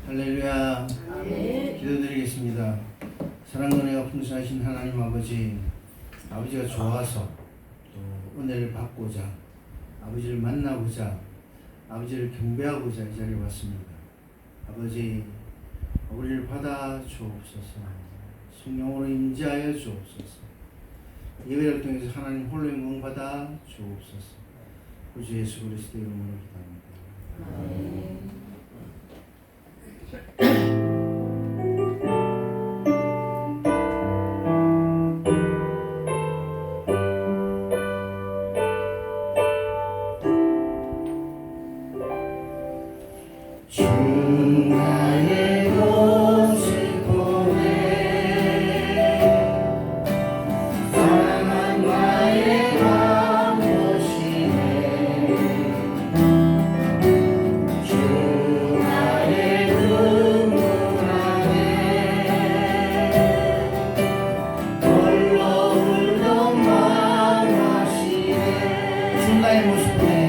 할렐루야. 기도드리겠습니다. 사랑과 은혜가 풍성하신 하나님 아버지, 아버지가 좋아서 또 은혜를 받고자, 아버지를 만나고자, 아버지를 경배하고자 이 자리에 왔습니다. 아버지, 우리를 받아 주옵소서. 성령으로 임재하여 주옵소서. 예배를 통해서 하나님 홀로 영광 받아 주옵소서. 구주 예수 그리스도의 이름으로 기도합니다. 나의 모습 보내 사랑한 나의 맘 보시네 주 나의 눈물 안에 홀로 울던 마음 하시네 주 나의 모습 보내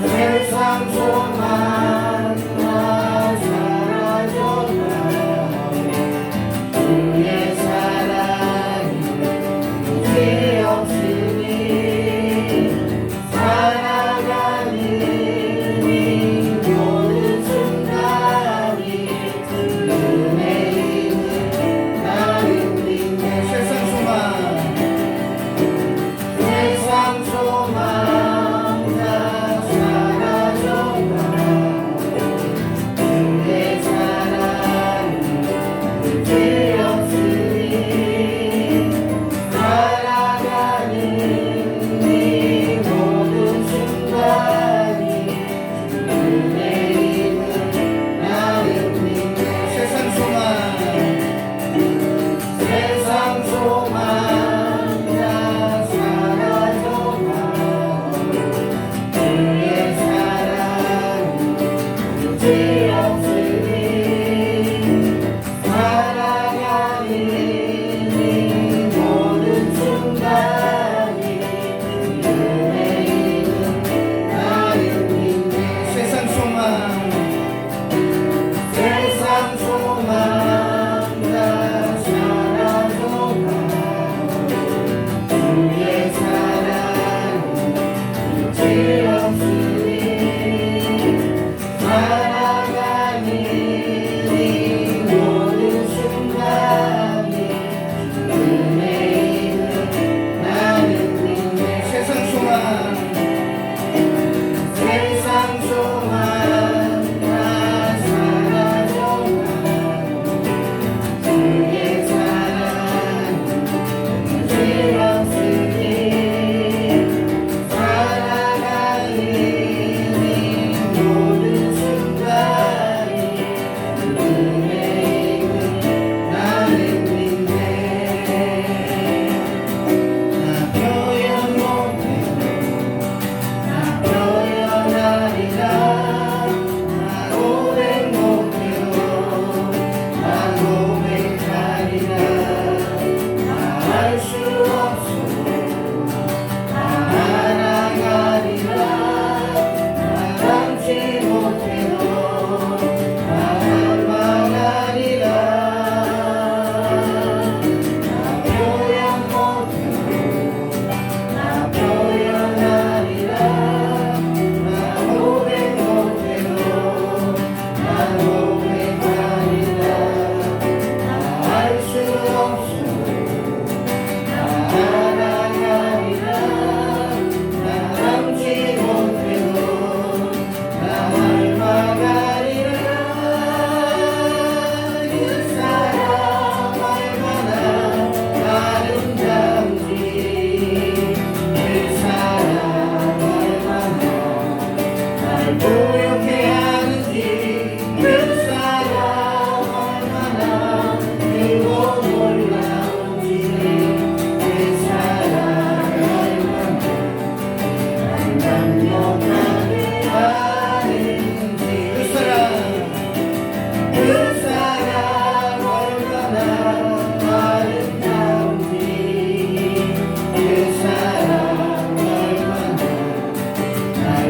세상 소망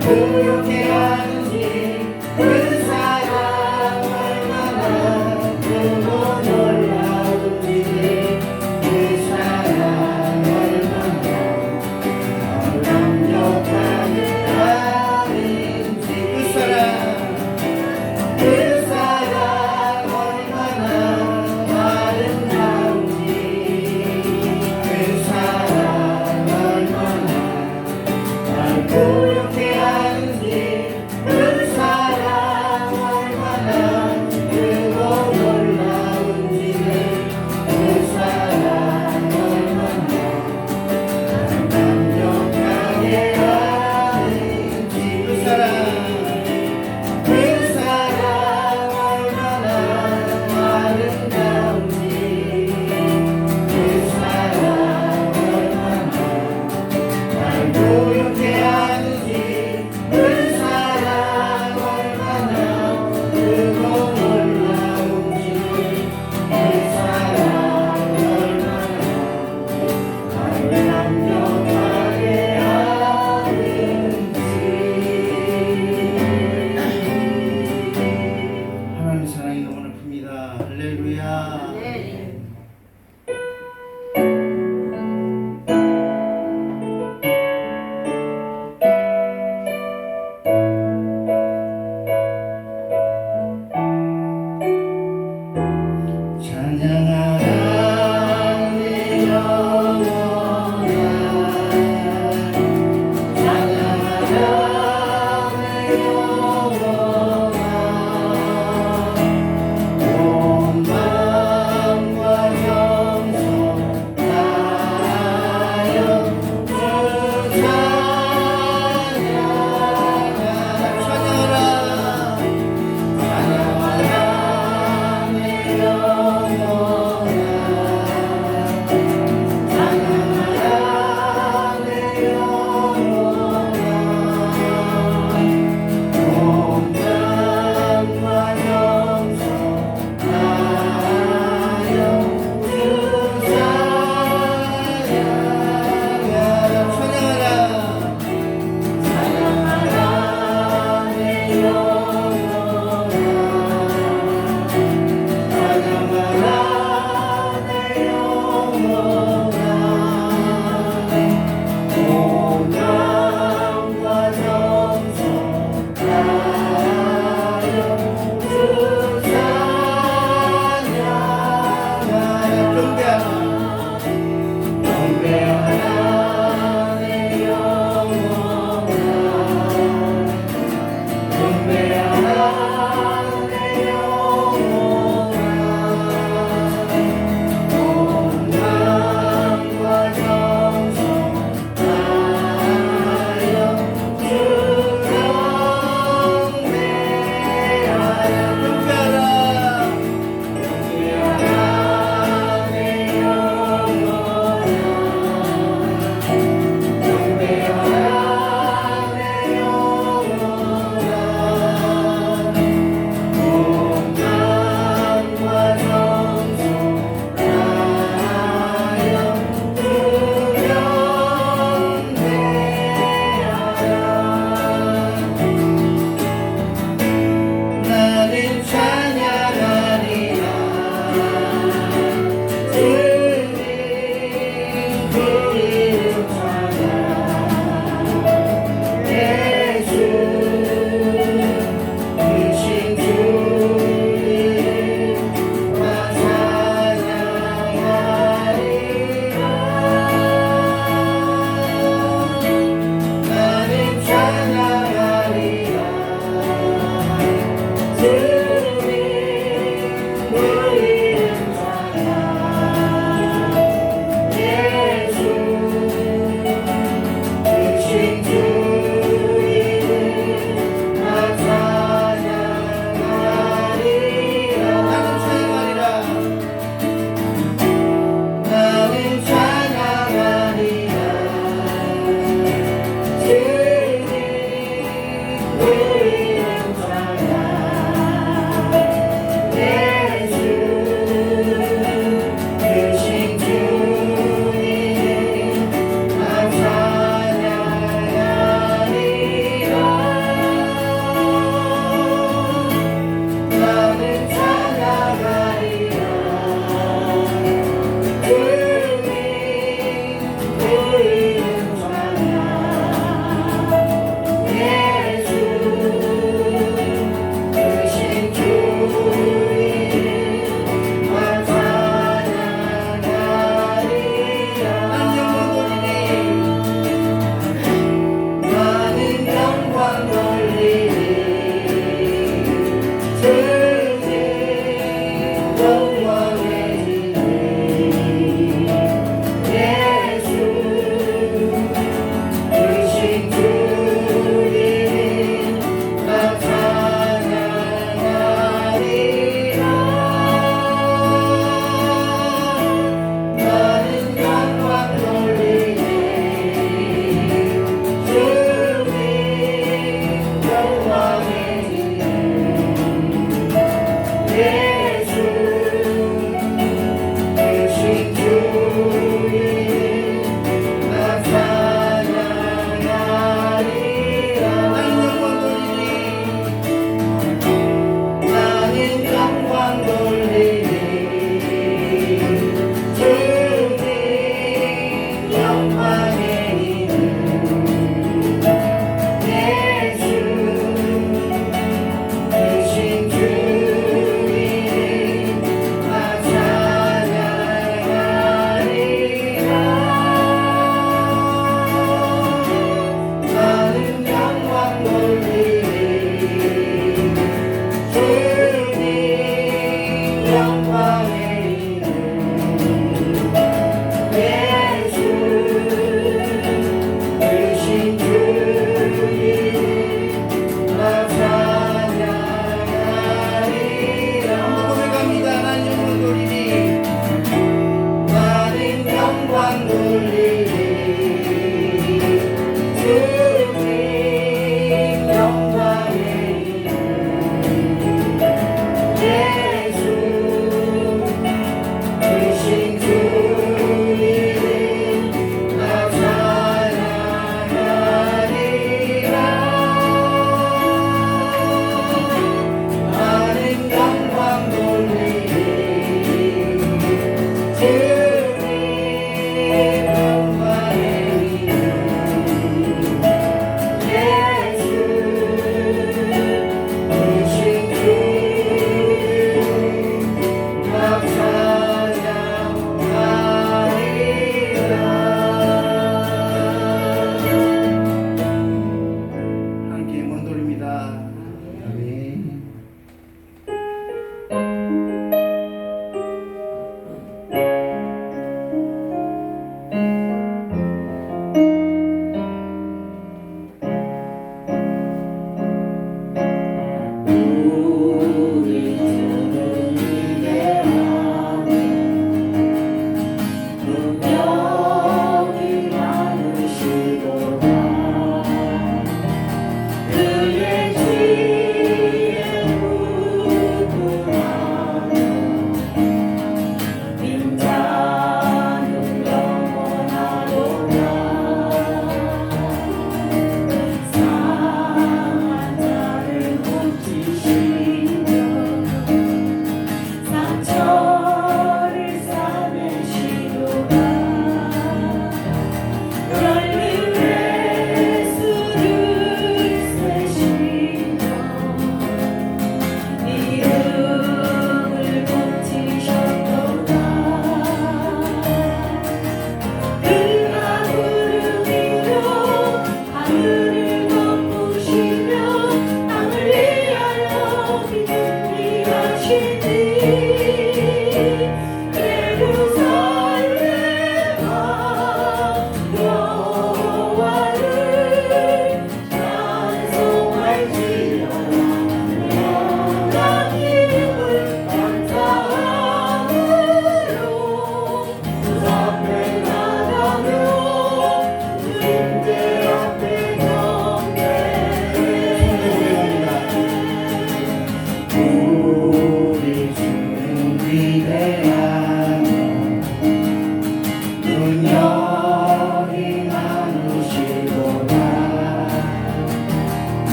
고요케 하는지 그 사랑 얼마나 크고 놀라운지 그 사랑 얼마나 완벽하게 하는지 그 사랑 얼마나 아름다운지 그 사랑 얼마나 날 고요케 하는지 그 사랑 얼마나 크고 놀라운지 그 사랑 얼마나 완벽하게 하는지 그 사랑 얼마나 아름다운지 그 사랑 얼마나 날 고요케 하는지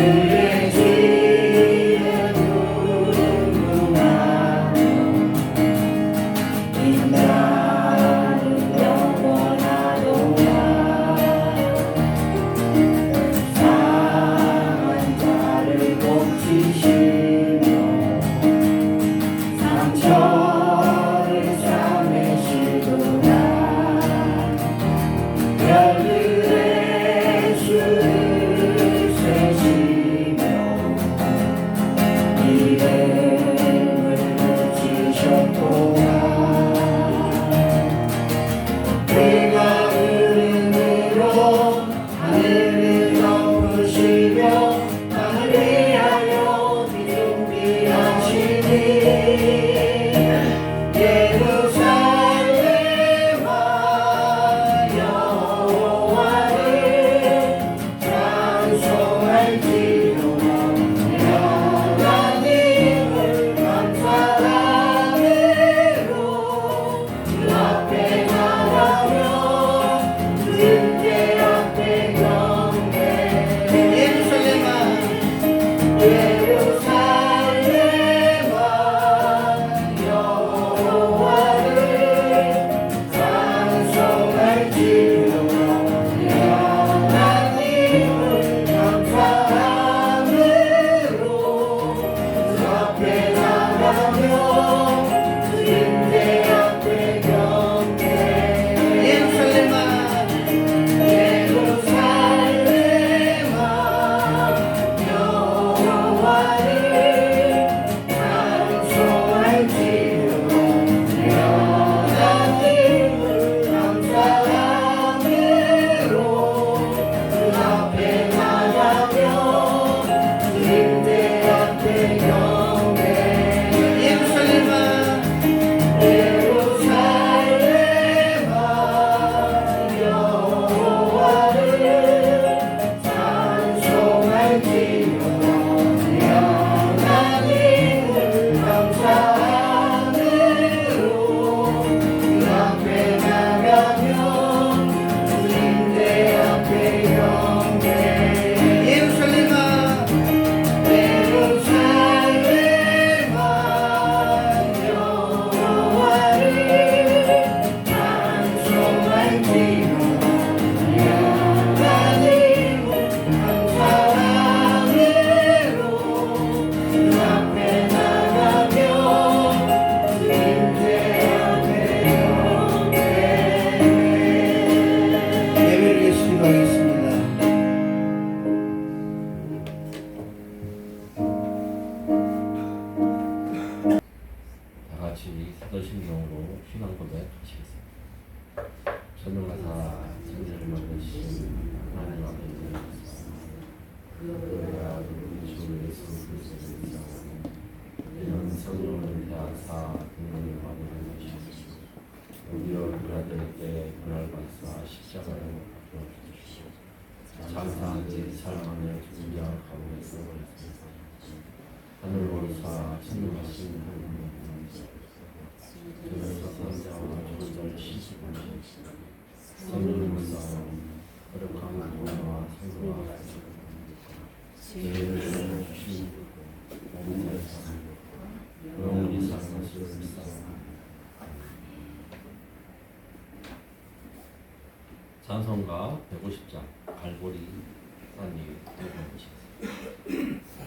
주의 지혜 궁금하며 이 나는 영원하도다 상한 자를 고치시며 상처를 싸매시구나 별들의 수를 세시며 이름을 붙이셨도다 그가 흐름으로 하늘을 덮으시며 땅을 위하여 준비하시니 예루살렘아 여호와를 찬송할지로다 하나님을 감사함으로 주 앞에 나가며 주님께 앞에 경배 예루살렘아 여호와를 찬송할지로다 하나님을 감사함으로 주 앞에 나가며 주님께 앞에 경배 예루살렘아 여호와를 찬송할지로다 하나님을 감사함으로 주 앞에 나가며 주님께 앞에 경배 예루살렘아 여호와를 찬송할지로다 하나님을 감사함으로 주 앞에 나가며 주님께 앞에 경배 예루살렘아 여호와를 찬송할지로다 하나님을 감사함으로 주 앞에 나가며 주님께 앞에 경배 예배를 위해서 기도하겠습니다. 다 같이 사도신경으로 신앙 고백하시겠습니다. 전능하사 천지를 만드신 하나님 아버지 그의 아들 우리 주 예수 그리스도를 믿사오니 이는 성령을 대하사 등을 받으는 것이시오 우리여 그 아들에게 그날 받사 십자가를 못 박혀주시오 장사한 지 사랑하며 죽은 자 가운데서 버렸습니다 하늘로 오사 천능하신 하나님 그는 선자와 존재를 씻고 성령님을 쌓아 거룩한 구원과 성도와 죄를 주신 모든 세상 영원히 사는 것을 믿사오니 찬송가 150장 갈보리 산이 되는 것이었습니다.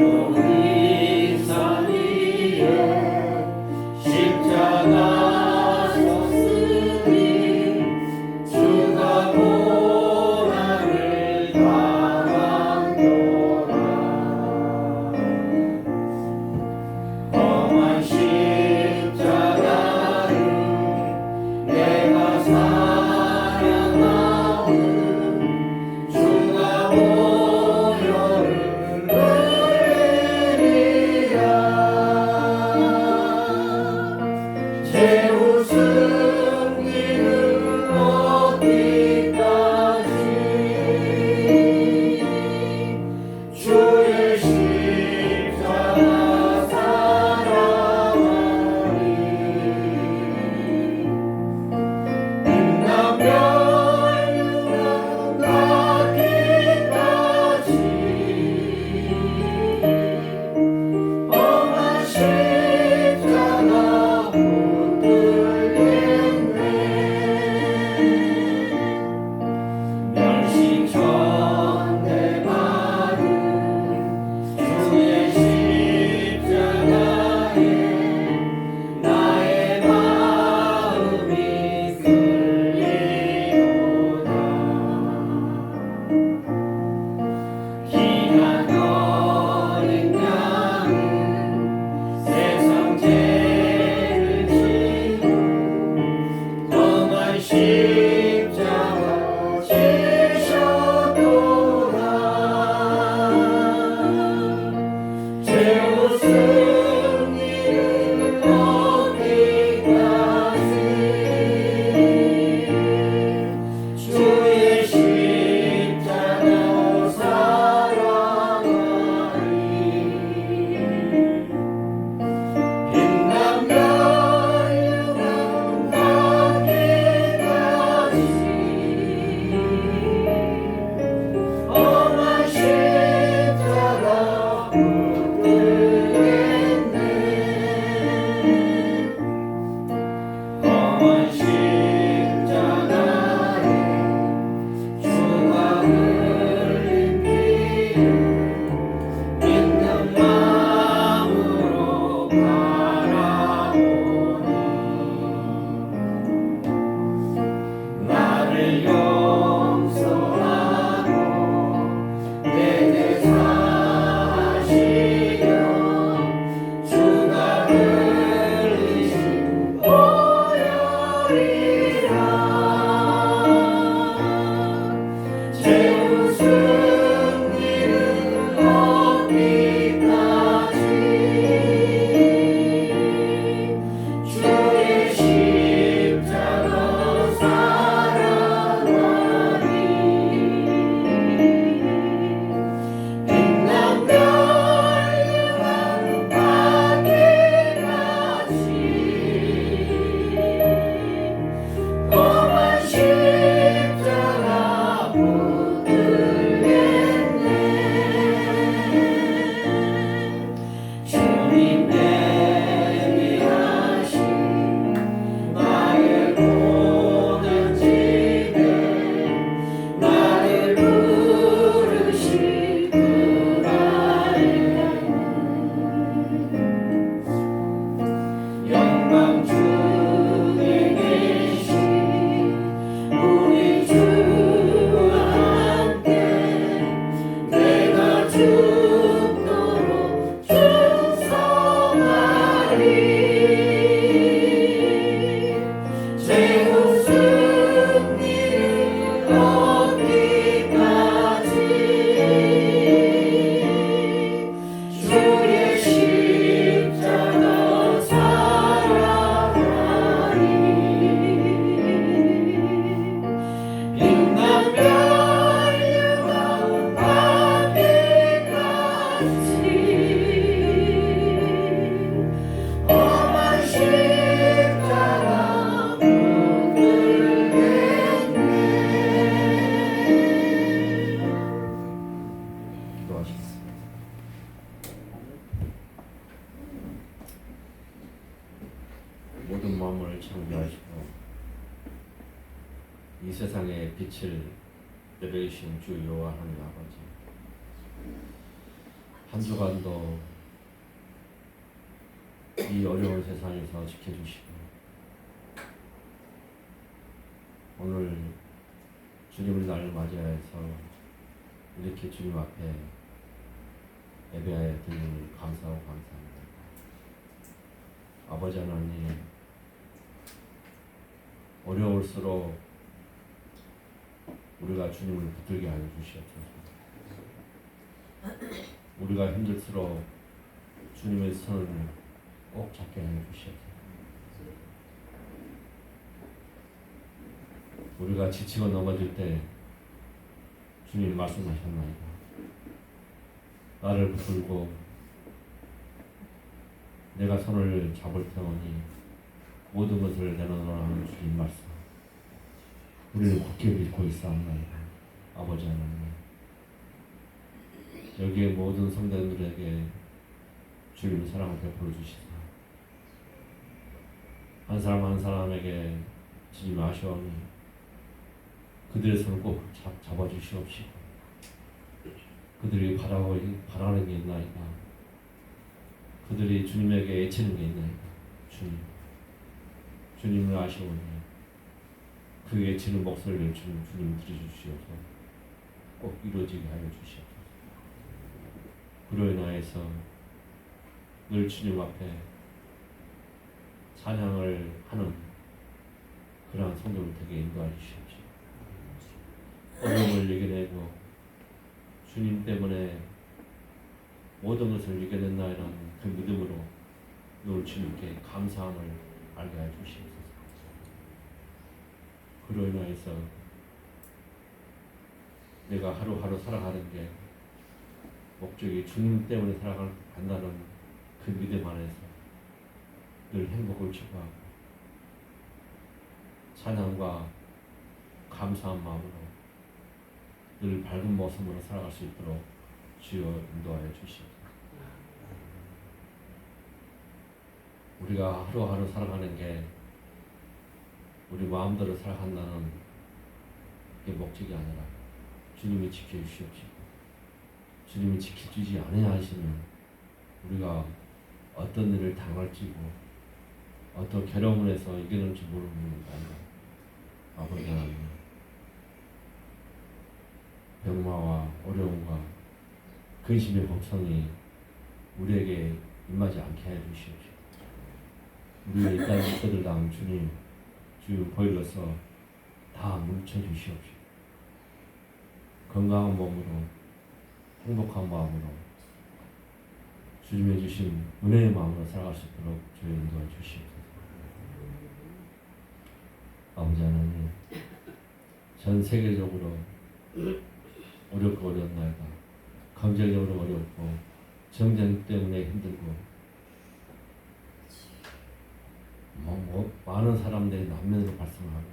갈보리 산 위에 십자가 섰으니 십자가 지셨도다 죄로 승리를 얻기까지 주의 십자가 사랑하리 빛나며 유망 가기까지 험한 십자가 붙들겠네 험한 십자가에 주가 흘린 피를 믿는 마음으로 바라보니 나를 용서하고 내 죄 사하시려 주가 흘리신 보혈이라 죄로 승리를 얻기까지 주의 십자가 사랑하리 빛나며 유황 가기까지 험한 십자가 붙들겠네 주님 내미하신 나의 모든 집에 나를 부르신 그날에는 영광 중에 계신 우리 주와 함께 내가 죽도록 충성하리 죄로 승리를 얻기까지 주의 십자가 사랑하리 빛나며 유황 가기까지 험한 십자가 붙들겠네 기도하시겠습니다. 모든 마음을 창조하시고 이 세상에 빛을 내려주신 주 여호와 하나님 아버지, 한 주간도 이 어려운 세상에서 지켜주시고 오늘 주님의 날을 맞이해서 이렇게 주님 앞에 예배하여 드리니 감사하고 감사합니다. 아버지 하나님, 어려울수록 우리가 주님을 붙들게 하여 주시옵소서. 우리가 힘들수록 주님의 손을 꼭 잡게 하여 주시옵소서. 우리가 지치고 넘어질 때 주님 말씀하셨나이다. 나를 붙들고 내가 손을 잡을 테오니 모든 것을 내놓으라 하는 주님 말씀, 우리를 굳게 믿고 있사옵나이다. 아버지 하나님, 여기에 모든 성도들에게 주님의 사랑을 베풀어 주시사 한 사람 한 사람에게 주님 아시오니 그들의 손을 꼭 잡아주시옵시고 그들이 바라는 게 있나이다. 그들이 주님에게 애치는 게 있나이다. 주님을 아시오니 그 애치는 목소리를 주님 들어주시옵소서. 꼭 이루어지게 하여 주시옵소서. 그로 인하여서 늘 주님 앞에 찬양을 하는 그러한 성도를 되게 인도하여 주시옵시고 어려움을 이겨내고 주님 때문에 모든 것을 이겨낸다는 그 믿음으로 늘 주님께 감사함을 알게 해 주시옵소서. 그로 인하여서 내가 하루하루 살아가는 게 목적이 주님 때문에 살아간다는 그 믿음 안에서 늘 행복을 추구하고 찬양과 감사한 마음으로 늘 밝은 모습으로 살아갈 수 있도록 주여 인도하여 주시옵소서. 우리가 하루하루 살아가는 게 우리 마음대로 살아간다는 게 목적이 아니라 주님이 지켜주시옵시고 주님이 지켜주지 않아야 하시면 우리가 어떤 일을 당할지고 어떤 괴로움을 해서 이겨낼지 모르는 거아니라 아버지 하나님 병마와 어려움과 근심의 걱정이 우리에게 임하지 않게 해 주시옵시고 우리의 이 땅에 있어들 당 주님 보일러서 다 물쳐 주시옵시고 건강한 몸으로 행복한 마음으로 주님의 주신 은혜의 마음으로 살아갈 수 있도록 주여 인도해 주시옵소서. 아버지 하나님 전 세계적으로 어렵고 어려운나이다. 경제적으로 어렵고 정전 때문에 힘들고 많은 사람들이 난면으로 발생하고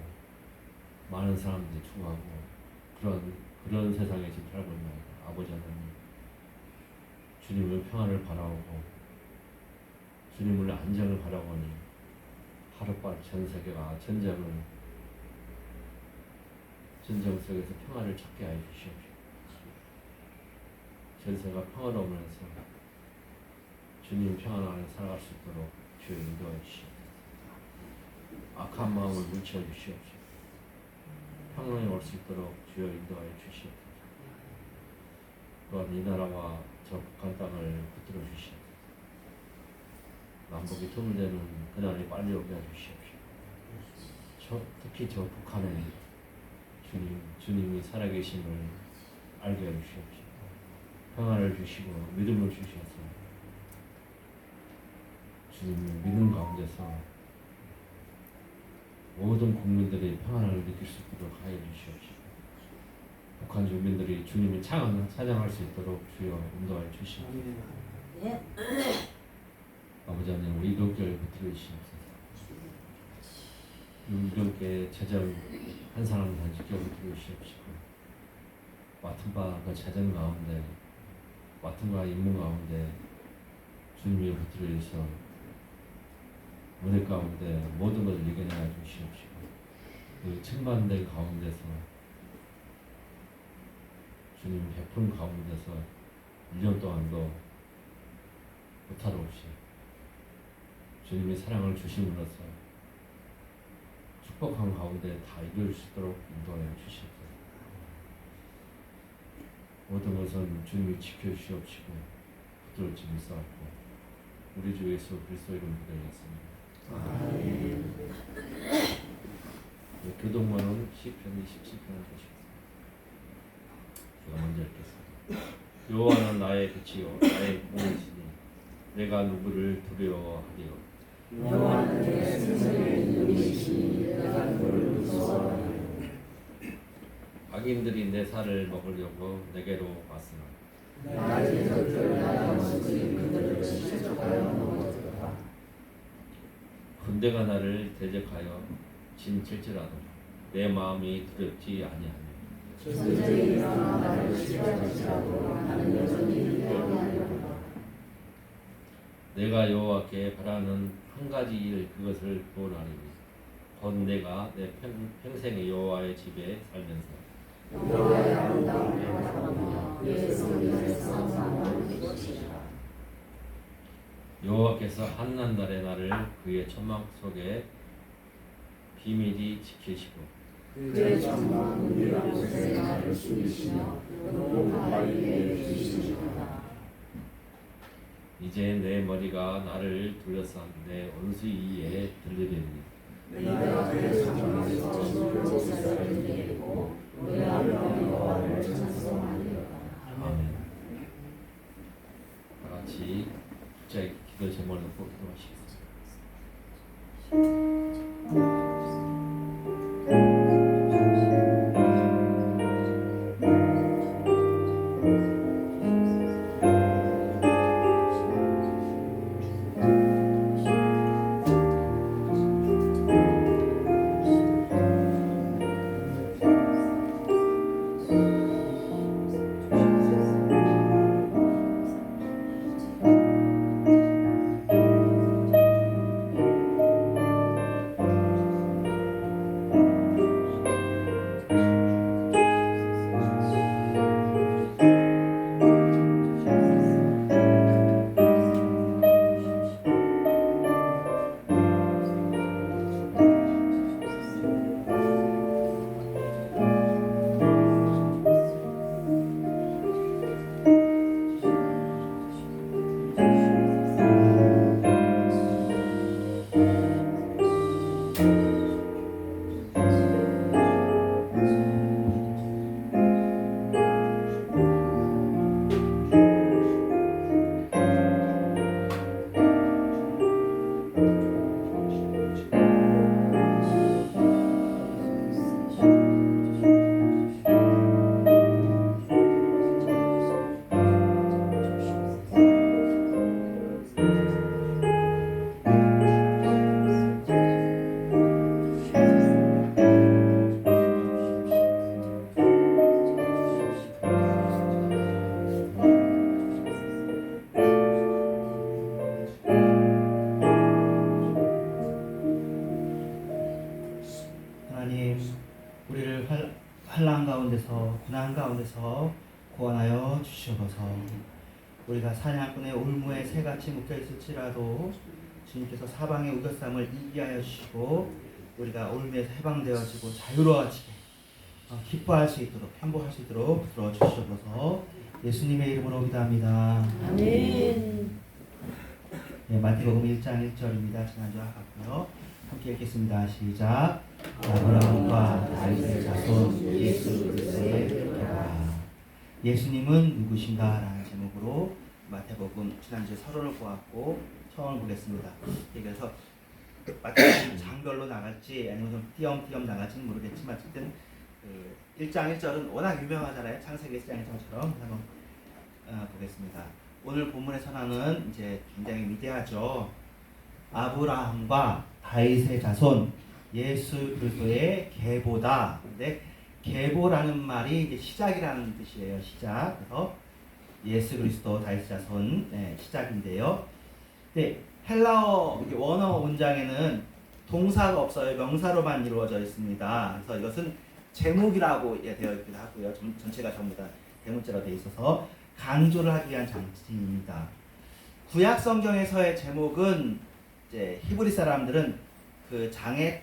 많은 사람들이 죽어가고 그런 세상에 지금 살고 있는 아버지 하나님 주님의 평안을 바라오고 주님의 안정을 바라오니 하루빨리 전 세계가 전쟁 속에서 평안을 찾게 하여 주시옵시고 전세가 평화로우면서 주님 평안 안에 살아갈 수 있도록 주여 인도해 주시옵소서. 악한 마음을 물쳐 주시옵시고 평안이 올 수 있도록 주여 인도하여 주시옵소서. 또한 이 나라와 저 북한 땅을 붙들어 주시옵소서. 남북이 통일되는 그날이 빨리 오게 해주시옵시고 특히 저 북한에 주님이 살아계심을 알게 해주시옵시고 평안을 주시고 믿음을 주셔서 주님의 믿음 가운데서 모든 국민들이 평안을 느낄 수 있도록 하여 주시옵시고 북한 주민들이 주님을 찬양할 수 있도록 주여 인도하여 주시옵소서. 아버지 하나님 우리 이동교회 붙들어 주시옵소서. 이동교회 재정 한 사람 다 지켜 붙들어 주시옵시고 맡은 바 그 재정 가운데 맡은 바 임무 가운데 주님이 붙들어 주셔서 은혜 가운데 모든 것을 이겨내어 주시옵시고 그 천만대 가운데서 주님 베푼 가운데서 1년 동안도 무탈 없이 주님의 사랑을 주심으로써 축복한 가운데 다 이룰 수 있도록 인도하여 주시옵소서. 모든 것은 주님이 지켜주시옵시고 붙들지 못하고 우리 주 예수 그리스도 이름으로 기도하겠습니다. 교동문은 시편 27편을 보시겠습니다. 제가 먼저 읽겠습니다. 여호와는 나의 빛이요 나의 공이시니 내가 누구를 두려워하리요. 여호와는 내 생명의 이름이시니 내가 그를 무서워하리요. 악인들이 내 살을 먹으려고 내게로 왔으나 나의 곁을 나아오시니 그들을 실족하여 넘어졌다. 군대가 나를 대적하여 진칠지라도 내 마음이 두렵지 아니하며 전쟁이 일어나 나를 시달릴지라도 나는 여전히 평안하리로다. 내가 여호와께 바라는 한 가지 일 그것을 구원하리니 곧 내가 내 평생의 여호와의 집에 살면서 여호와의 아름다움을 바라보며 그의 성전에서 항상 것이라. 여호와께서 한난 날에 나를 그의 천막 속에 비밀히 지키시고 그의 전망 은밀한 곳에 나를 숨기시며 높은 바위에 두시리로다. 이제 내 머리가 나를 둘러싼 내 원수 이에 들리리니 내가 그 장막에서 주를 제사를 드리고 의하며 여호와를 찬송하리로다. 아멘. 다 같이 각자의 기도 제목을 놓고 기도하시겠습니다. 하나님, 우리를 환난 가운데서 고난 가운데서 구원하여 주시옵소서. 우리가 사냥꾼의 올무에 새같이 묶여 있을지라도 주님께서 사방의 우겨쌈을 이기게 하여 주시고 우리가 올무에서 해방되어지고 자유로워지게 기뻐할 수 있도록 행복할 수 있도록 들어 주시옵소서. 예수님의 이름으로 기도합니다. 아멘. 네, 마태복음 1장 1절입니다. 지난주와 같고요. 함께 읽겠습니다. 시작. 아브라함과 다윗의 자손 예수 그리스도의 계보라. 예수님은 누구신가? 라는 제목으로 마태복음 지난주에 서론을 보았고 처음을 보겠습니다. 그래서 마태복음 장별로 나갈지 아니면 좀 띄엄띄엄 나갈지는 모르겠지만 어쨌든 1장 1절은 워낙 유명하잖아요. 창세기 1장 1절처럼 한번 보겠습니다. 오늘 본문의 선언은 이제 굉장히 위대하죠. 아브라함과 다윗의 자손 예수 그리스도의 계보다. 근데 계보라는 말이 이제 시작이라는 뜻이에요. 시작. 그래서 예수 그리스도 다윗의 자손 시작인데요. 근데 헬라어 원어 문장에는 동사가 없어요. 명사로만 이루어져 있습니다. 그래서 이것은 제목이라고 되어 있기도 하고요. 전체가 전부 다 대문자로 되어 있어서 강조를 하기 위한 장치입니다. 구약 성경에서의 제목은 이제 히브리 사람들은 그 장의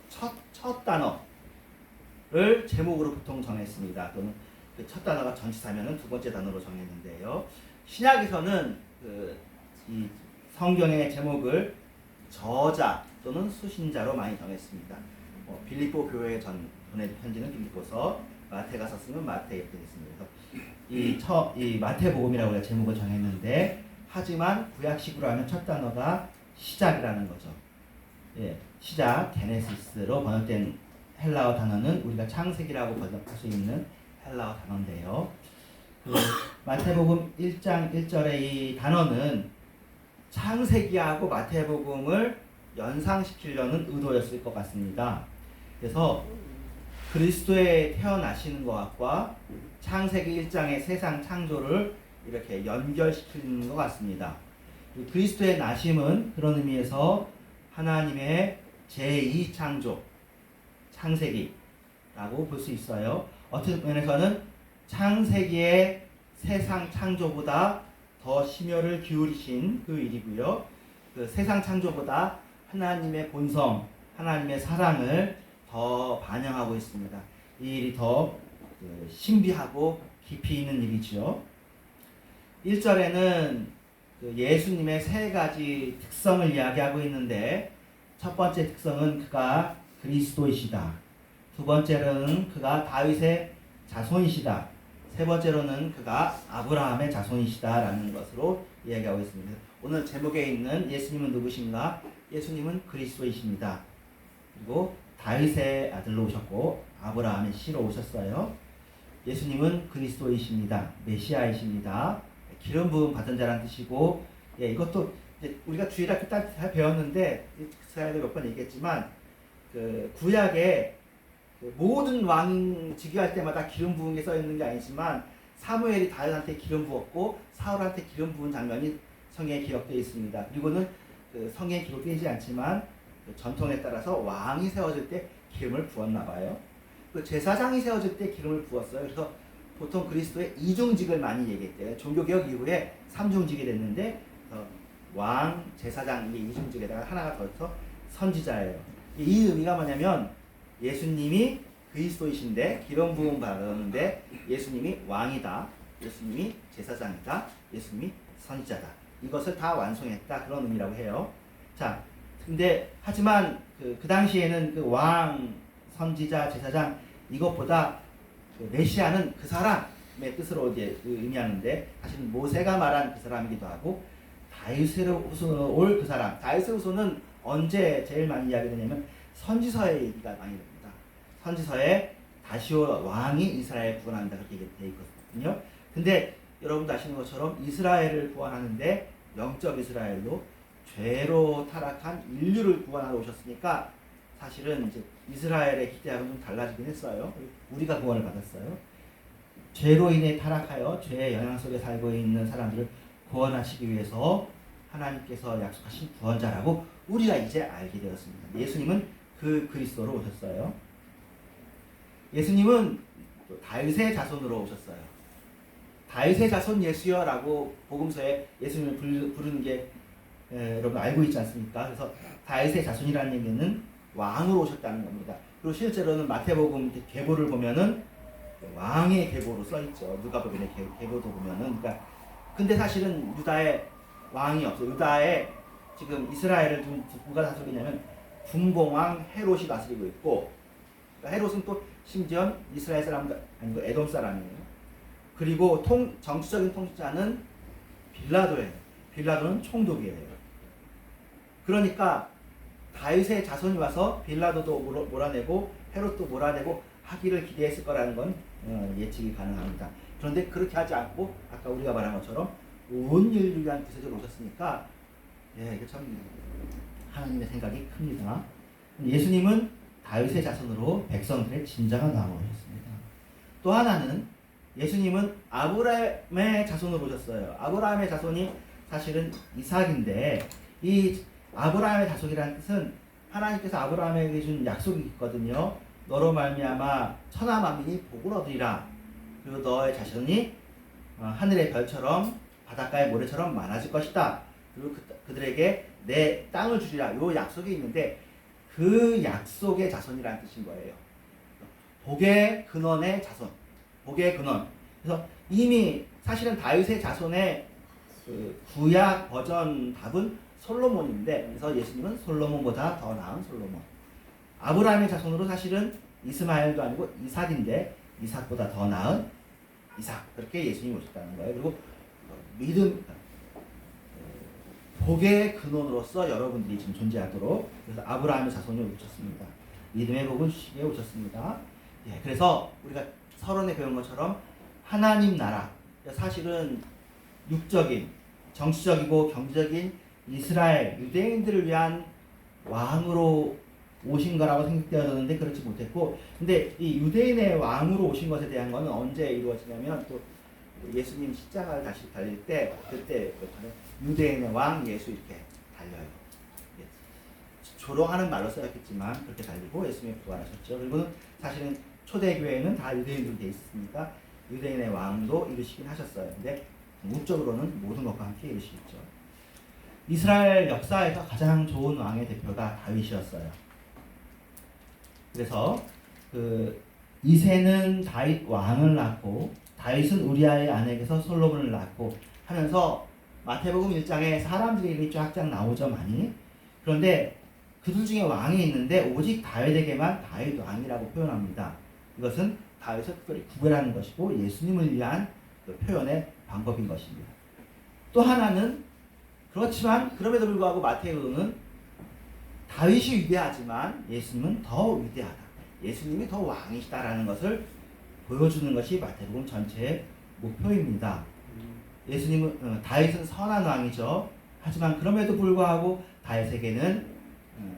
첫 단어를 제목으로 보통 정했습니다. 또는 그 첫 단어가 전치사면은 두 번째 단어로 정했는데요. 신약에서는 이 성경의 제목을 저자 또는 수신자로 많이 정했습니다. 빌립보 교회에 보낸 편지는 빌립보서, 마태가서 쓰면 마태 이렇게 됐습니다. 이 마태복음이라고 해서 제목을 정했는데 하지만 구약식으로 하면 첫 단어가 시작이라는 거죠. 예, 시작, 게네시스로 번역된 헬라어 단어는 우리가 창세기라고 번역할 수 있는 헬라어 단어인데요. 마태복음 1장 1절의 이 단어는 창세기하고 마태복음을 연상시키려는 의도였을 것 같습니다. 그래서 그리스도의 태어나시는 것과 창세기 1장의 세상 창조를 이렇게 연결시키는 것 같습니다. 그리스도의 나심은 그런 의미에서 하나님의 제2창조, 창세기라고 볼 수 있어요. 어떤 면에서는 창세기의 세상 창조보다 더 심혈을 기울이신 그 일이고요. 그 세상 창조보다 하나님의 본성, 하나님의 사랑을 더 반영하고 있습니다. 이 일이 더 신비하고 깊이 있는 일이죠. 1절에는 예수님의 세 가지 특성을 이야기하고 있는데 첫 번째 특성은 그가 그리스도이시다. 두 번째로는 그가 다윗의 자손이시다. 세 번째로는 그가 아브라함의 자손이시다라는 것으로 이야기하고 있습니다. 오늘 제목에 있는 예수님은 누구신가? 예수님은 그리스도이십니다. 그리고 다윗의 아들로 오셨고 아브라함의 씨로 오셨어요. 예수님은 그리스도이십니다. 메시아이십니다. 기름 부음 받은 자라는 뜻이고, 이것도 이제 우리가 주일학교 때 다 배웠는데 그사이도 몇 번 얘기했지만 그 구약에 그 모든 왕 즉위할 때마다 기름 부은 게 써 있는 게 아니지만 사무엘이 다윗한테 기름 부었고 사울한테 기름 부은 장면이 성경에 기록되어 있습니다. 그리고는 그 성경에 기록되지 않지만 그 전통에 따라서 왕이 세워질 때 기름을 부었나 봐요. 그 제사장이 세워질 때 기름을 부었어요. 그래서 보통 그리스도의 이중직을 많이 얘기했대요. 종교개혁 이후에 삼중직이 됐는데 왕, 제사장 이 이중직에다가 하나가 더 있어 선지자예요. 이 의미가 뭐냐면 예수님이 그리스도이신데 기름 부음 받았는데 예수님이 왕이다, 예수님이 제사장이다, 예수님이 선지자다. 이것을 다 완성했다 그런 의미라고 해요. 자, 근데 하지만 그 당시에는 그 왕, 선지자, 제사장 이것보다 그 메시아는 그 사람의 뜻으로 이제 의미하는데 사실은 모세가 말한 그 사람이기도 하고 다윗의 후손으로 올 그 사람. 다윗의 후손은 언제 제일 많이 이야기되냐면 선지서에 얘기가 많이 됩니다. 선지서에 다시오 왕이 이스라엘 구원한다 그렇게 되어 있거든요. 근데 여러분도 아시는 것처럼 이스라엘을 구원하는데 영적 이스라엘로 죄로 타락한 인류를 구원하러 오셨으니까 사실은 이제 이스라엘의 기대하고는 좀 달라지긴 했어요. 우리가 구원을 받았어요. 죄로 인해 타락하여 죄의 영향 속에 살고 있는 사람들을 구원하시기 위해서 하나님께서 약속하신 구원자라고 우리가 이제 알게 되었습니다. 예수님은 그 그리스도로 오셨어요. 예수님은 다윗의 자손으로 오셨어요. 다윗의 자손 예수여라고 복음서에 예수님을 부르는 게 여러분 알고 있지 않습니까? 그래서 다윗의 자손이라는 얘기는 왕으로 오셨다는 겁니다. 그리고 실제로는 마태복음 계보를 보면은 왕의 계보로 써 있죠. 누가복음의 계보도 보면은 그러니까 근데 사실은 유다에 왕이 없어요. 유다에 지금 이스라엘을 누가 다스리냐면 분봉왕 헤롯이 다스리고 있고 그러니까 헤롯은 또 심지어 이스라엘 사람도 아니고 에돔 사람이에요. 그리고 정치적인 통치자는 빌라도예요. 빌라도는 총독이에요. 그러니까 다윗의 자손이 와서 빌라도도 몰아내고 헤롯도 몰아내고 하기를 기대했을 거라는 건 예측이 가능합니다. 그런데 그렇게 하지 않고 아까 우리가 말한 것처럼 온 인류를 위한 구세주로 오셨으니까 이게 참 하나님의 생각이 큽니다. 예수님은 다윗의 자손으로 백성들의 진정한 왕으로 오셨습니다. 또 하나는 예수님은 아브라함의 자손으로 오셨어요. 아브라함의 자손이 사실은 이삭인데 이 아브라함의 자손이라는 뜻은 하나님께서 아브라함에게 준 약속이 있거든요. 너로 말미암아 천하 만민이 복을 얻으리라. 그리고 너의 자손이 하늘의 별처럼 바닷가의 모래처럼 많아질 것이다. 그리고 그들에게 내 땅을 주리라. 요 약속이 있는데 그 약속의 자손이라는 뜻인 거예요. 복의 근원의 자손. 복의 근원. 그래서 이미 사실은 다윗의 자손의 그 구약 버전 답은 솔로몬인데 그래서 예수님은 솔로몬보다 더 나은 솔로몬. 아브라함의 자손으로 사실은 이스마엘도 아니고 이삭인데 이삭보다 더 나은 이삭. 그렇게 예수님이 오셨다는 거예요. 그리고 믿음, 복의 근원으로서 여러분들이 지금 존재하도록 그래서 아브라함의 자손이 오셨습니다. 믿음의 복은 주시기에 오셨습니다. 그래서 우리가 서론에 배운 것처럼 하나님 나라, 사실은 육적인, 정치적이고 경제적인 이스라엘, 유대인들을 위한 왕으로 오신 거라고 생각되었는데 그렇지 못했고, 근데 이 유대인의 왕으로 오신 것에 대한 거는 언제 이루어지냐면 또 예수님 십자가를 다시 달릴 때 그때 유대인의 왕 예수 이렇게 달려요. 조롱하는 말로 써였겠지만 그렇게 달리고 예수님이 부활하셨죠. 그리고는 사실은 초대교회는 다 유대인으로 되어 있으니까 유대인의 왕도 이루시긴 하셨어요. 근데 궁극적으로는 모든 것과 함께 이루시겠죠. 이스라엘 역사에서 가장 좋은 왕의 대표가 다윗이었어요. 그래서 그 이새는 다윗 왕을 낳고 다윗은 우리아의 아내에게서 솔로몬을 낳고 하면서 마태복음 1장에 사람들의 이름이 쫙쫙 나오죠 많이. 그런데 그들 중에 왕이 있는데 오직 다윗에게만 다윗 왕이라고 표현합니다. 이것은 다윗을 특별히 구별하는 것이고 예수님을 위한 그 표현의 방법인 것입니다. 또 하나는 그렇지만 그럼에도 불구하고 마태복음은 다윗이 위대하지만 예수님은 더 위대하다. 예수님이 더 왕이시다라는 것을 보여주는 것이 마태복음 전체의 목표입니다. 예수님은 다윗은 선한 왕이죠. 하지만 그럼에도 불구하고 다윗에게는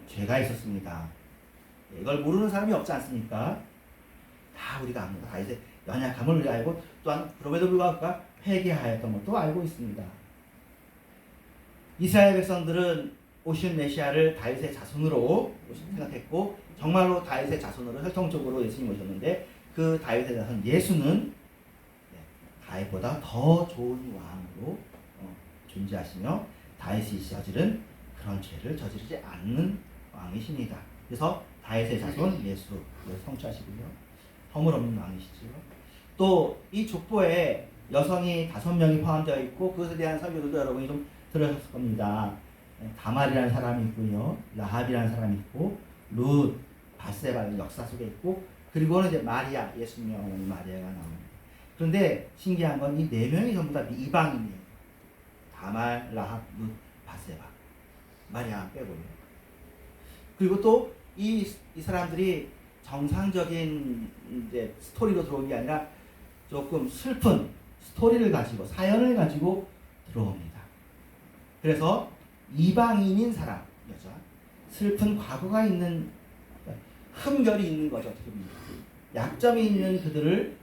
죄가 있었습니다. 이걸 모르는 사람이 없지 않습니까? 다 우리가 압니다. 다윗의 연약함을 우리가 알고 또한 그럼에도 불구하고 회개하였던 것도 알고 있습니다. 이스라엘 백성들은 오신 메시아를 다윗의 자손으로 생각했고 정말로 다윗의 자손으로 혈통적으로 예수님 오셨는데 그 다윗의 자손 예수는 다윗보다 더 좋은 왕으로 존재하시며 다윗이 저지른 그런 죄를 저지르지 않는 왕이십니다. 그래서 다윗의 자손 예수를 성취하시고요. 허물없는 왕이시지요. 또 이 족보에 여성이 5명이 포함되어 있고 그것에 대한 설교들도 여러분이 좀 들으셨을 겁니다. 다말이라는 사람이 있고요. 라합이라는 사람이 있고 룻, 바세바의 역사 속에 있고 그리고는 이제 마리아, 예수님의 어머니 마리아가 나옵니다. 그런데 신기한 건 이 4명이 전부 다 이방인이에요. 다말, 라합, 룻, 바세바. 마리아 빼고요. 그리고 또 이 사람들이 정상적인 이제 스토리로 들어온 게 아니라 조금 슬픈 스토리를 가지고 사연을 가지고 들어옵니다. 그래서 이방인인 사람, 여자, 슬픈 과거가 있는 흠결이 있는 거죠. 어떻게 보면 약점이 있는 그들을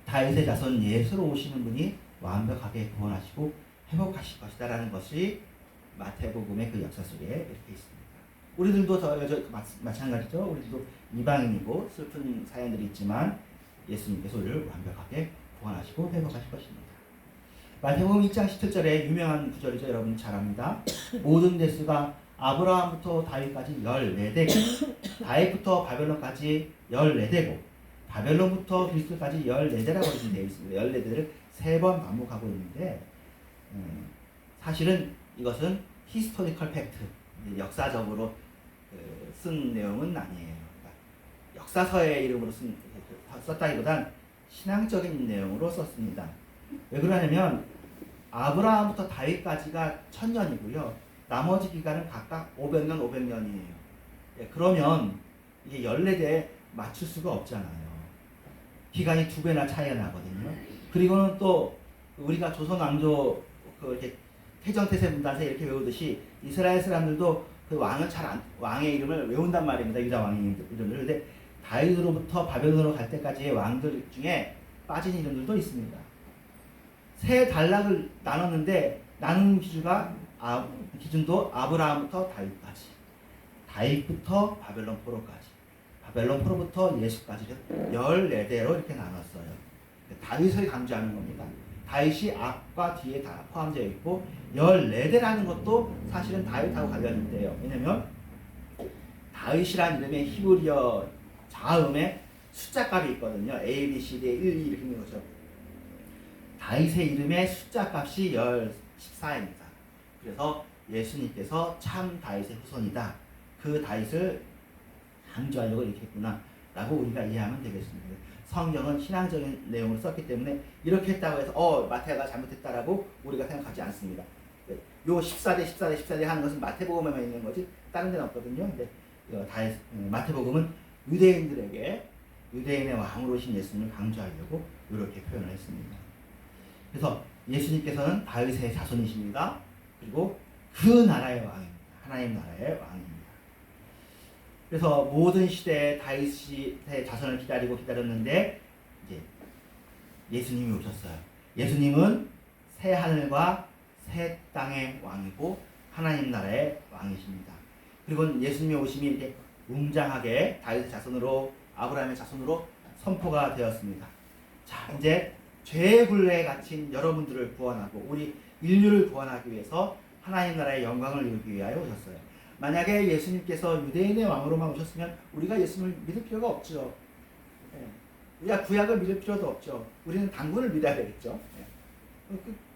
다윗의 자손 예수로 오시는 분이 완벽하게 구원하시고 회복하실 것이다라는 것이 마태복음의 그 역사 속에 이렇게 있습니다. 우리들도 마찬가지죠. 우리들도 이방인이고 슬픈 사연들이 있지만 예수님께서 우리를 완벽하게 구원하시고 회복하실 것입니다. 마태복음 2장 17절에 유명한 구절이죠. 여러분 잘 압니다. 모든 대수가 아브라함부터 다윗까지 14대고 다윗부터 바벨론까지 14대고 바벨론부터 그리스도까지 14대라고 이렇게 되어 있습니다. 14대를 3번 반복하고 있는데 사실은 이것은 히스토리컬 팩트, 역사적으로 쓴 내용은 아니에요. 그러니까 역사서의 이름으로 썼다기보단 신앙적인 내용으로 썼습니다. 왜 그러냐면 아브라함부터 다윗까지가 1000년이고요. 나머지 기간은 각각 500년, 500년이에요. 그러면 이게 14대에 맞출 수가 없잖아요. 기간이 2배나 차이가 나거든요. 그리고는 또 우리가 조선 왕조 이렇게 태정태세 문단세 이렇게 외우듯이 이스라엘 사람들도 그 왕의 이름을 외운단 말입니다. 유다 왕의 이름을. 근데 다윗으로부터 바벨론으로 갈 때까지의 왕들 중에 빠진 이름들도 있습니다. 세 단락을 나눴는데 나눈 기준도 아브라함부터 다윗까지, 다윗부터 바벨론 포로까지, 바벨론 포로부터 예수까지 14대로 이렇게 나눴어요. 다윗을 강조하는 겁니다. 다윗이 앞과 뒤에 다 포함되어 있고 14대라는 것도 사실은 다윗하고 관련인데요. 왜냐면 다윗이라는 이름의 히브리어 자음에 숫자값이 있거든요. A, B, C, D, 1, 2 이렇게 있는 거죠. 다윗의 이름의 숫자값이 14입니다. 그래서 예수님께서 참 다윗의 후손이다. 그 다윗을 강조하려고 이렇게 했구나 라고 우리가 이해하면 되겠습니다. 성경은 신앙적인 내용을 썼기 때문에 이렇게 했다고 해서 마태가 잘못했다라고 우리가 생각하지 않습니다. 요 14대 하는 것은 마태복음에만 있는 거지 다른 데는 없거든요. 근데 마태복음은 유대인들에게 유대인의 왕으로 오신 예수님을 강조하려고 이렇게 표현을 했습니다. 그래서 예수님께서는 다윗의 자손이십니다. 그리고 그 나라의 왕입니다. 하나님 나라의 왕입니다. 그래서 모든 시대에 다윗의 자손을 기다렸는데 이제 예수님이 오셨어요. 예수님은 새 하늘과 새 땅의 왕이고 하나님 나라의 왕이십니다. 그리고 예수님의 오심이 이렇게 웅장하게 다윗의 자손으로 아브라함의 자손으로 선포가 되었습니다. 자, 이제 죄의 굴레에 갇힌 여러분들을 구원하고 우리 인류를 구원하기 위해서 하나님 나라의 영광을 이루기 위하여 오셨어요. 만약에 예수님께서 유대인의 왕으로만 오셨으면 우리가 예수님을 믿을 필요가 없죠. 우리가 구약을 믿을 필요도 없죠. 우리는 당군을 믿어야 되겠죠.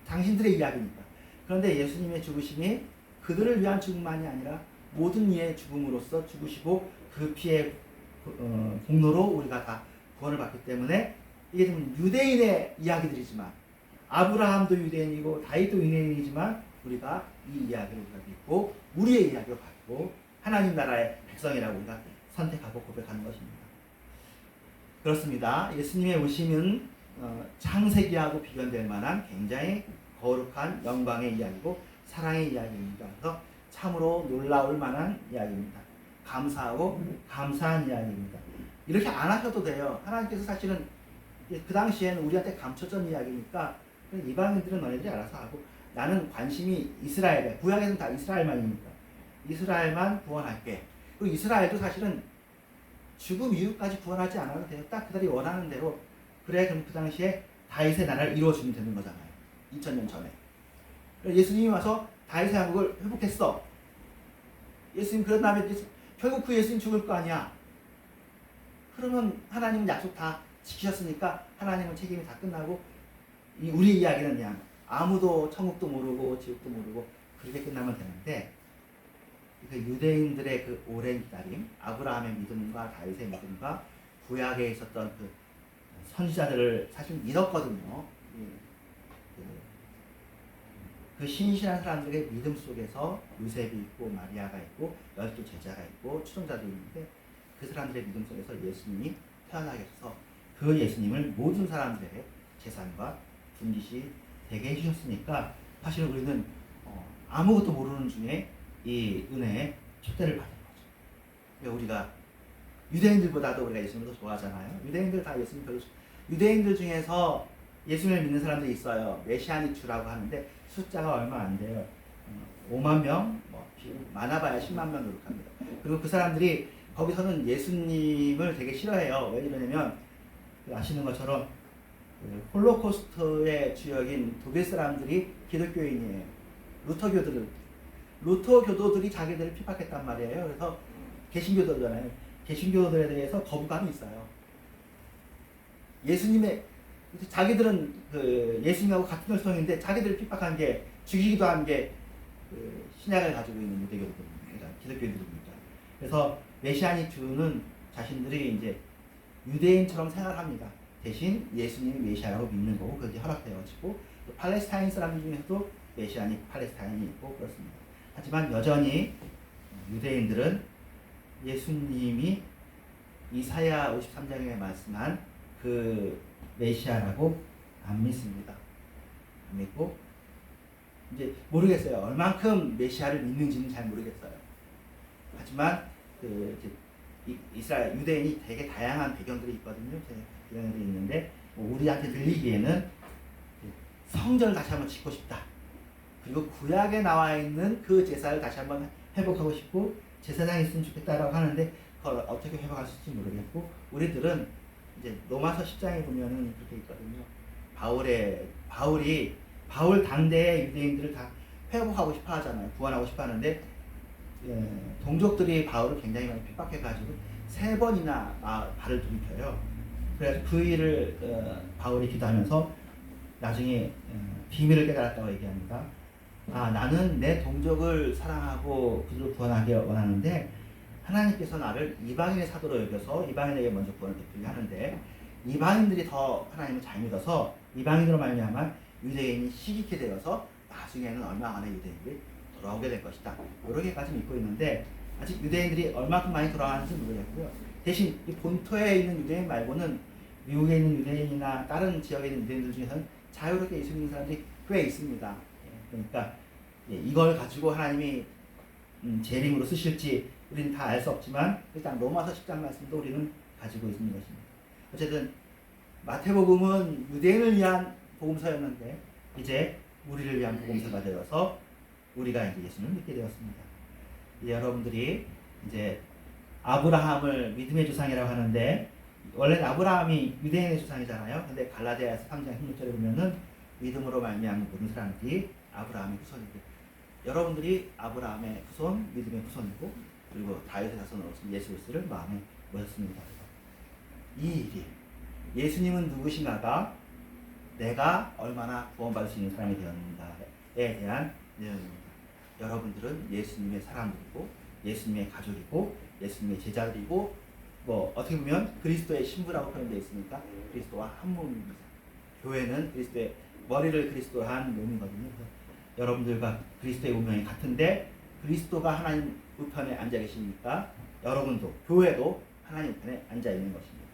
당신들의 이야기니까. 그런데 예수님의 죽으심이 그들을 위한 죽음만이 아니라 모든 이의 죽음으로써 죽으시고 그 피의 공로로 우리가 다 구원을 받기 때문에 이게 좀 유대인의 이야기들이지만 아브라함도 유대인이고 다윗도 유대인이지만 우리가 이 이야기를 우리가 믿고 우리의 이야기로 받고 하나님 나라의 백성이라고 우리가 선택하고 고백하는 것입니다. 그렇습니다. 예수님의 오심은 창세기하고 비견될 만한 굉장히 거룩한 영광의 이야기고 사랑의 이야기입니다. 그래서 참으로 놀라울 만한 이야기입니다. 감사하고 감사한 이야기입니다. 이렇게 안 하셔도 돼요. 하나님께서 사실은 그 당시에는 우리한테 감춰진 이야기니까 이방인들은 너네들이 알아서 하고 나는 관심이 이스라엘에, 구약에는 다 이스라엘만이니까 이스라엘만 구원할게. 그리고 이스라엘도 사실은 죽음 이후까지 구원하지 않아도 돼요. 딱 그들이 원하는 대로. 그래 그럼 그 당시에 다윗의 나라를 이루어주면 되는 거잖아요. 2000년 전에. 예수님이 와서 다윗의 왕국을 회복했어. 예수님 그런 다음에 결국 그 예수님 죽을 거 아니야. 그러면 하나님은 약속 다 지키셨으니까 하나님은 책임이 다 끝나고 우리 이야기는 그냥 아무도 천국도 모르고 지옥도 모르고 그렇게 끝나면 되는데 그 유대인들의 그 오랜 기다림, 아브라함의 믿음과 다윗의 믿음과 구약에 있었던 그 선지자들을 사실 믿었거든요. 그 신실한 사람들의 믿음 속에서 요셉이 있고 마리아가 있고 12 제자가 있고 추종자도 있는데 그 사람들의 믿음 속에서 예수님이 태어나게 해서 그 예수님을 모든 사람들의 재산과 분깃이 되게 해주셨으니까 사실 우리는 아무것도 모르는 중에 이 은혜의 축대를 받은 거죠. 우리가 유대인들보다도 우리가 예수님을 더 좋아하잖아요. 유대인들 다 예수님 별로 유대인들 중에서 예수님을 믿는 사람들이 있어요. 메시아닉 주라고 하는데 숫자가 얼마 안 돼요. 5만 명, 많아봐야 10만 명 노력합니다. 그리고 그 사람들이 거기서는 예수님을 되게 싫어해요. 왜 이러냐면 아시는 것처럼 홀로코스트의 주역인 독일 사람들이 기독교인이에요. 루터교도들이 자기들을 핍박했단 말이에요. 그래서 개신교도잖아요. 개신교도들에 대해서 거부감이 있어요. 예수님의 자기들은 그 예수님하고 같은 혈통인데 자기들을 핍박한 게 죽이기도 한 게 그 신약을 가지고 있는 유대교도들입니다. 기독교인들입니다. 그래서 메시아닉 주는 자신들이 이제 유대인처럼 생활합니다. 대신 예수님이 메시아라고 믿는 거고 그게 허락되어지고 팔레스타인 사람들 중에서도 메시아닉 팔레스타인이 있고 그렇습니다. 하지만 여전히 유대인들은 예수님이 이사야 53장에 말씀한 그 메시아라고 안 믿습니다. 안 믿고 이제 모르겠어요. 얼만큼 메시아를 믿는지는 잘 모르겠어요. 하지만 이스라엘 유대인이 되게 다양한 배경들이 있거든요. 배경들이 있는데 우리한테 들리기에는 성전을 다시 한번 짓고 싶다. 그리고 구약에 나와 있는 그 제사를 다시 한번 회복하고 싶고 제사장이 있으면 좋겠다라고 하는데 그걸 어떻게 회복할 수 있을지 모르겠고 우리들은 이제 로마서 10장에 보면은 그렇게 있거든요. 바울 당대의 유대인들을 다 회복하고 싶어 하잖아요. 구원하고 싶어 하는데 동족들이 바울을 굉장히 많이 핍박해가지고 3번이나 발을 들이켜요. 그래서 그 일을 바울이 기도하면서 나중에 비밀을 깨달았다고 얘기합니다. 나는 내 동족을 사랑하고 그들을 구원하기 원하는데 하나님께서 나를 이방인의 사도로 여겨서 이방인에게 먼저 구원을 베풀게 하는데 이방인들이 더 하나님을 잘 믿어서 이방인으로 말미암아 유대인이 시기케 되어서 나중에는 얼마 안에 유대인들이 돌아오게 될 것이다. 이렇게까지 믿고 있는데 아직 유대인들이 얼마큼 많이 돌아가는지 모르겠고요. 대신 이 본토에 있는 유대인 말고는 미국에 있는 유대인이나 다른 지역에 있는 유대인들 중에서는 자유롭게 예수 믿는 사람들이 꽤 있습니다. 그러니까 이걸 가지고 하나님이 재림으로 쓰실지 우리는 다 알 수 없지만 일단 로마서 10장 말씀도 우리는 가지고 있는 것입니다. 어쨌든 마태복음은 유대인을 위한 복음서였는데 이제 우리를 위한 복음서가 되어서 우리가 이제 예수님을 믿게 되었습니다. 여러분들이 이제 아브라함을 믿음의 조상이라고 하는데 원래는 아브라함이 유대인의 조상이잖아요. 근데 갈라디아서 3장 16절에 보면은 믿음으로 말미암은 모든 사람들이 아브라함의 후손이고 여러분들이 아브라함의 후손, 믿음의 후손이고 그리고 다윗의 자손으로 예수 그리스도를 마음에 모셨습니다. 이 일이 예수님은 누구신가가 내가 얼마나 구원받을 수 있는 사람이 되었는가에 대한 내용입니다. 여러분들은 예수님의 사람들이고 예수님의 가족이고 예수님의 제자들이고 뭐 어떻게 보면 그리스도의 신부라고 표현되어 있으니까 그리스도와 한 몸입니다. 교회는 그리스도의 머리를 그리스도로 한 몸이거든요. 그래서 여러분들과 그리스도의 운명이 같은데 그리스도가 하나님 우편에 앉아 계시니까 여러분도 교회도 하나님 우편에 앉아 있는 것입니다.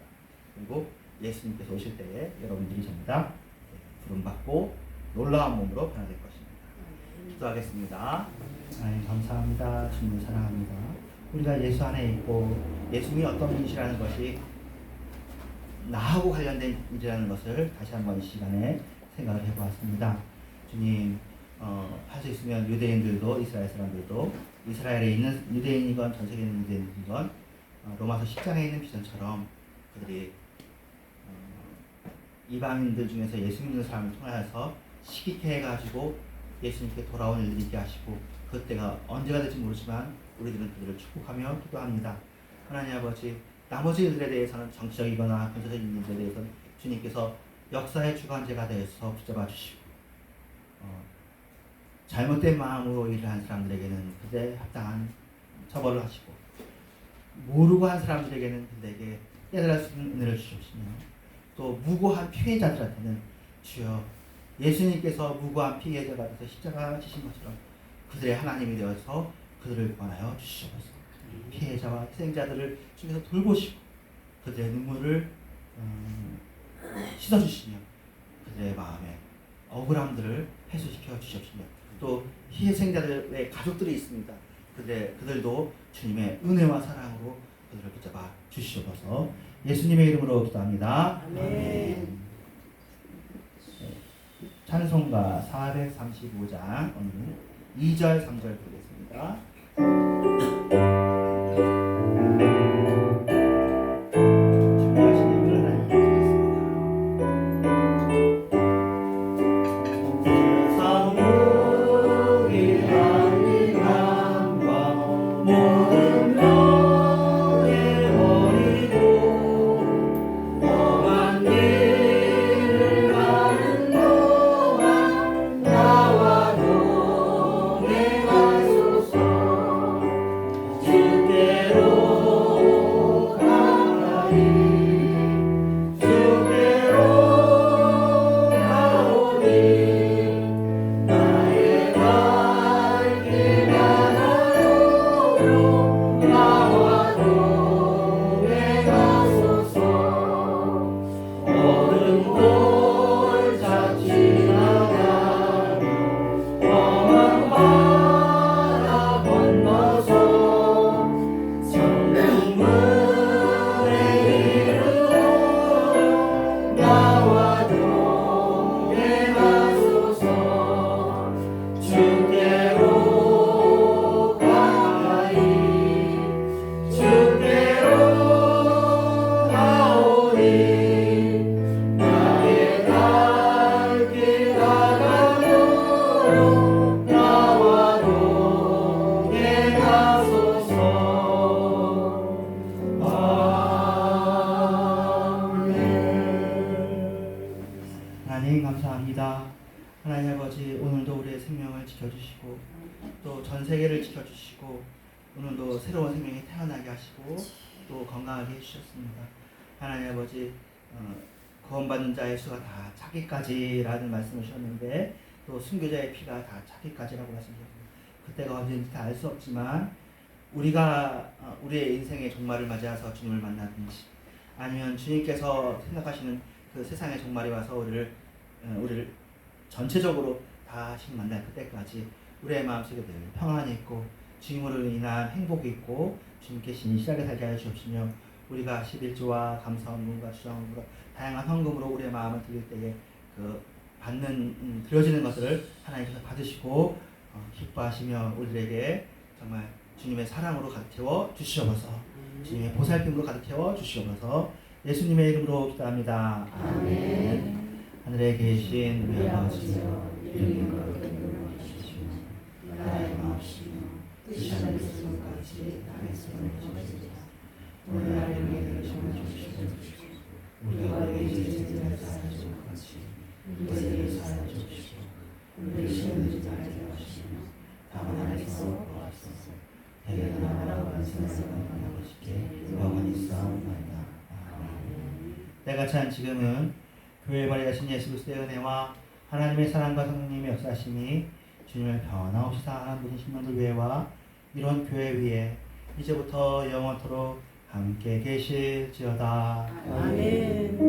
그리고 예수님께서 오실 때에 여러분들이 전부 다 부름받고 놀라운 몸으로 변화될 것입니다. 기도하겠습니다. 하나님 감사합니다. 주님을 사랑합니다. 우리가 예수 안에 있고 예수님이 어떤 분이시라는 것이 나하고 관련된 일이라는 것을 다시 한번 이 시간에 생각을 해보았습니다. 주님, 할 수 있으면 유대인들도 이스라엘 사람들도 이스라엘에 있는 유대인이건 전 세계에 있는 유대인이건 로마서 10장에 있는 비전처럼 그들이 이방인들 중에서 예수 믿는 사람을 통하여서 시기케 해가지고 예수님께 돌아온 일들이 있게 하시고 그때가 언제가 될지 모르지만 우리들은 그들을 축복하며 기도합니다. 하나님 아버지, 나머지 일들에 대해서는 정치적이거나 군사적인 일들에 대해서는 주님께서 역사의 주관제가 되어서 붙잡아 주시고 잘못된 마음으로 일을 한 사람들에게는 그때 합당한 처벌을 하시고 모르고 한 사람들에게는 그들에게 깨달을 수 있는 은혜를 주시옵시며 또 무고한 피해자들한테는 주여 예수님께서 무고한 피해자가 돼서 십자가 지신 것처럼 그들의 하나님이 되어서 그들을 구원하여 주시옵소서. 피해자와 희생자들을 주께서 돌보시고 그들의 눈물을 씻어주시며 그들의 마음에 억울함들을 해소시켜 주시옵시며 또 희생자들의 가족들이 있습니다. 그들도 주님의 은혜와 사랑으로 그들을 붙잡아 주시옵소서. 예수님의 이름으로 기도합니다. 아멘. 찬송가 435장 오늘 2절 3절 보겠습니다. 하나님 감사합니다. 하나님 아버지, 오늘도 우리의 생명을 지켜주시고 또 전 세계를 지켜주시고 오늘도 새로운 생명이 태어나게 하시고 또 건강하게 해주셨습니다. 하나님 아버지, 구원받는 자의 수가 다 차기까지라는 말씀을 하셨는데 또 순교자의 피가 다 차기까지라고 말씀하셨습니다. 그때가 언제인지 다 알 수 없지만 우리가 우리의 인생의 종말을 맞이해서 주님을 만나든지 아니면 주님께서 생각하시는 그 세상의 종말이 와서 우리를 전체적으로 다시 만날 그때까지 우리의 마음속에 늘 평안이 있고 주님으로 인한 행복이 있고 주님께 신실하게 살게 하여 주옵시며 우리가 11조와 감사원문과 주장문과 다양한 헌금으로 우리의 마음을 드릴 때에 그 드려지는 것들을 하나님께서 받으시고 기뻐하시며 우리들에게 정말 주님의 사랑으로 가득 채워 주시옵소서. 주님의 보살핌으로 가득 채워 주시옵소서. 예수님의 이름으로 기도합니다. 아멘. 하늘에 계신 우리 아버지여, 이름이 거룩하게 여겨주시며 나라의 마옵시며 뜻이 하늘에서 같이 땅에서 이루어지리이다. 오늘 우리에게 정말 주시옵소서. 우리가 우리에게 죄를 사하여 줄 것 같이 우리에게 사하여 주시고 우리를 시험에 들지 말게 하시며 다만 안에서 구하옵소서. 대개나 나라와 말씀하시는 아버지께 영원히 싸움나이다. 때가 찬 지금은 교회에 발휘하신 예수 그리스도의 은혜와 하나님의 사랑과 성령님의 역사심이 주님을 변함없이 사랑하는 모든 신명들 교회와 이런 교회 위에 이제부터 영원토록 함께 계실지어다. 아멘.